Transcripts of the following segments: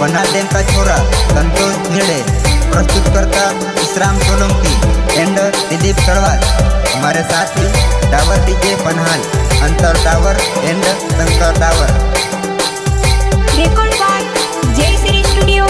पन्हादेन का छोरा संतोष भिड़े, प्रस्तुत करता विश्राम सोलंकी एंड दिलीप तड़वार। हमारे साथी डावर डीजे पन्हाल, अंतर Dawar and Shankar Dawar. Record by Jai Shri studio.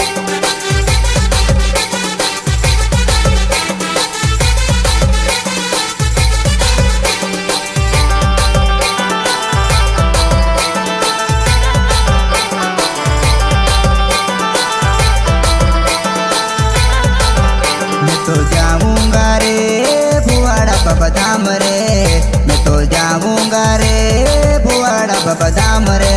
तो जाऊंगा रे भुआड़ा बाबा धाम रे, मैं तो जाऊंगा रे भुआड़ा बाबा धाम रे।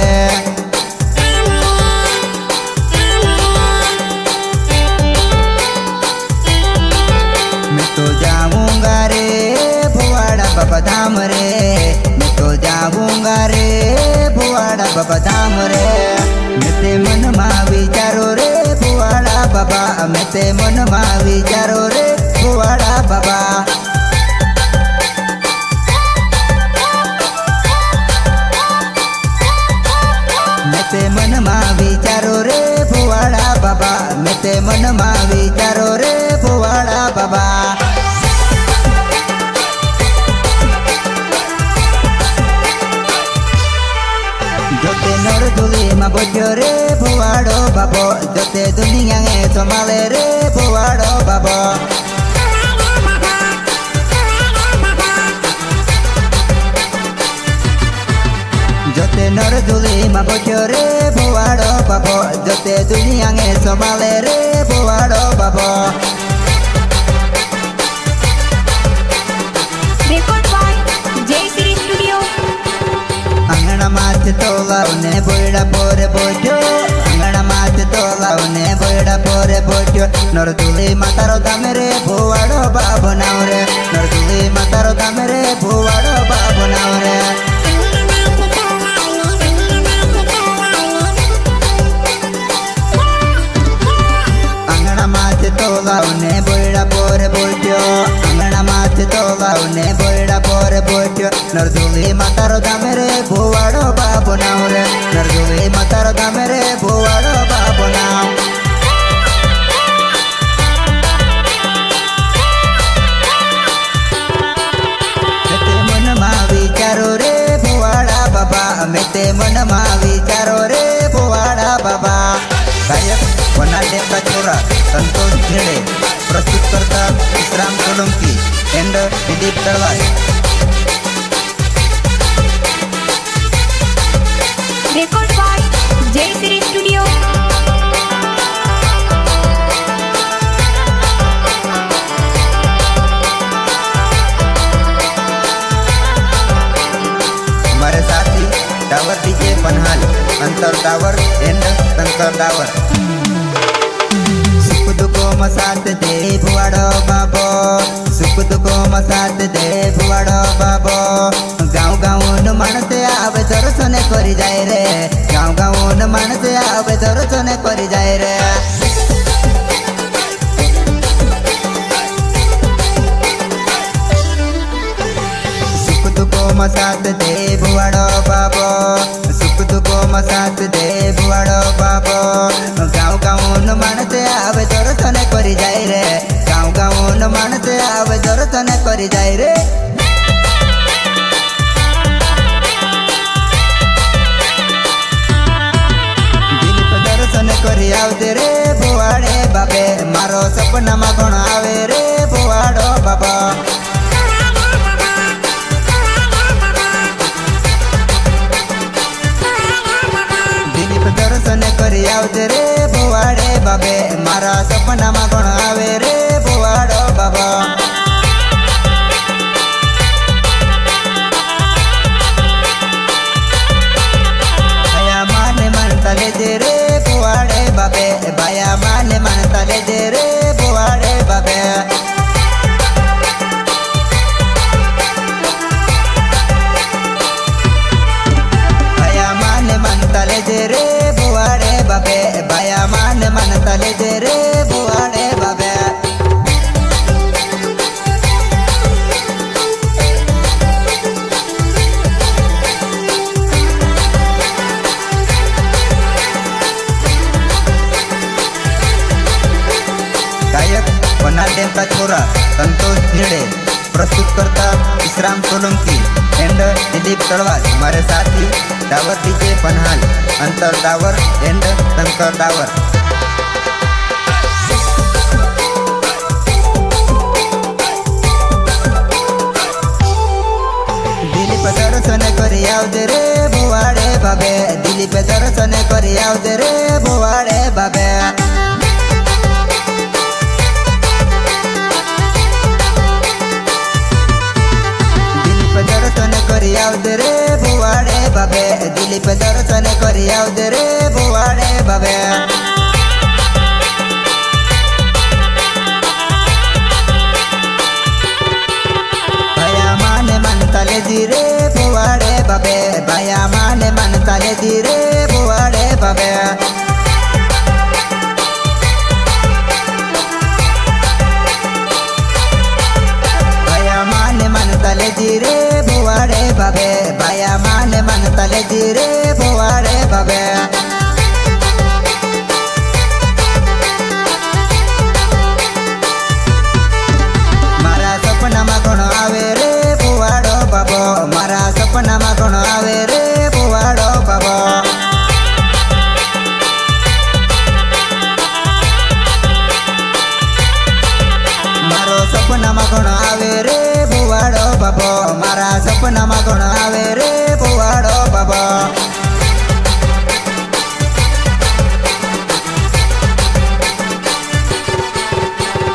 मैं तो जाऊंगा रे भुआड़ा बाबा धाम रे, मैं तो जाऊंगा रे भुआड़ा बाबा धाम रे। मैं ते मन मा विचारो रे भुआड़ा बाबा, मैं ते मन मा विचारो रे भुआड़ा बाबा। मैं ते मन मा विचारो रे भुआड़ा बाबा, मैं ते मन मा विचारो रे भुआड़ा बाबा। जोते नर धुली मा बोझो रे भुआड़ो बाबो, जोते दुनिया में संभाले रे भुआड़ो बाबो। जोते नर धुली मा बोझो रे भुआड़ो बाबो, जोते दुनिया में संभाले रे भुआड़ो बाबो। Record by Jai Shri studio. अंगना माथ तोलावने बोड़ा पोरे बोझो, अंगना माथ तोलावने बोड़ा पोरे बोझो। नरदुली मातारो दामे रे भुआड़ो बाबो नाव रे, नरदुली मातारो दामे रे भुआड़ो बाबो नाव रे। अंगना माथ तोलावने बोड़ा पोरे बोझो, अंगना माथ तोलावने बोड़ा पोरे बोझो। नरदुली मातारो दामे रे भुआड़ो बाबो नाव रे, नरदुली मातारो दामे रे भुआड़ो बाबो नाव। मेते मन मा विचारो रे भुआड़ा बाबा, मेते मन मा विचारो रे भुआड़ा बाबा। गायक पन्हादेन का छोरा संतोष भिड़े, प्रस्तुत करता Vishram Solanki and Dilip Tadwar. Record by Jai Shri studio. हमारे साथी डावर डीजे पन्हाल, अंतर डावर एंड शंकर डावर। सुख दुखो मसात दे भुआड़ो बाबो, सुख दुखो मसात दे भुआड़ो बाबो। गाँव गाँव न मानसे आवे दर्शन करी जाए रे, गाँव गाँव न मानसे आवे दर्शन करी जाए रे। सुख दुखो मसात दे भुआड़ो बाबो, सुख दुखो मसात दे भुआड़ो बाबो। गाँव गाँव न मानसे आवे दर्शन करी जाए रे, गाँव गाँव न मानसे आवे दर्शन करी जाए रे। दिलीप दर्शन करी आवते रे भुआड़े बाबे, मारो सपना मा घणो आवे रे भुआड़ो बाबा। दिलीप दर्शन करी आवते रे भुआड़े बाबे, मारा સપનામાં કોણ આવે રે ભુવાડો બાબા ભયા માને માનતા લેજે રે ભુવાડે બાબે ભયા માને માનતા લેજે રે ભુવાડે બાબે લેજે રે ભુવાડે બાબે ભયા માને માનતા લેજે રે ભુવાડે બાબે गायक वनाडेम का छोरा संतोष भिड़े प्रस्तुत करता विश्राम सोलंकी एंड दिलीप तड़वाल हमारे साथी डावर डीजे पनहाल अंतर डावर एंड शंकर डावर दिलीप दर्शन करी आवजे रे भुवाड़े बाबे दिलीप दर्शन करी आवजे रे भुवाड़े बाबे दर्शन करी आवजे रे भुवाड़े बाबे दिलीप दर्शन करी आवजे रे भुवाड़े बाबे भया माने मानता लेजी रे भुवाड़े बाबे भया माने मानता लेजी रे भुवाड़े बाबे लेजी रे भुवाड़े बाबे भया माने मानता लेजी रे भुवाड़े बाबे मारा सपनाમાં કોણ આવે રે ભુવાડો બાબો મારા સપનામાં કોણ આવે રે ભુવાડો બાબો મારો સપનામાં કોણ આવે રે ભુવાડો બાબો મારા સપનામાં કોણ આવે રે ભુવાડો બાબો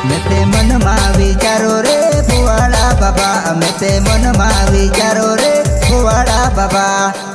મેં તે મનમાં વિચારો રે ભુવાડા બાબા મેં તે મનમાં વિચારો રે ભુવાડા બાબા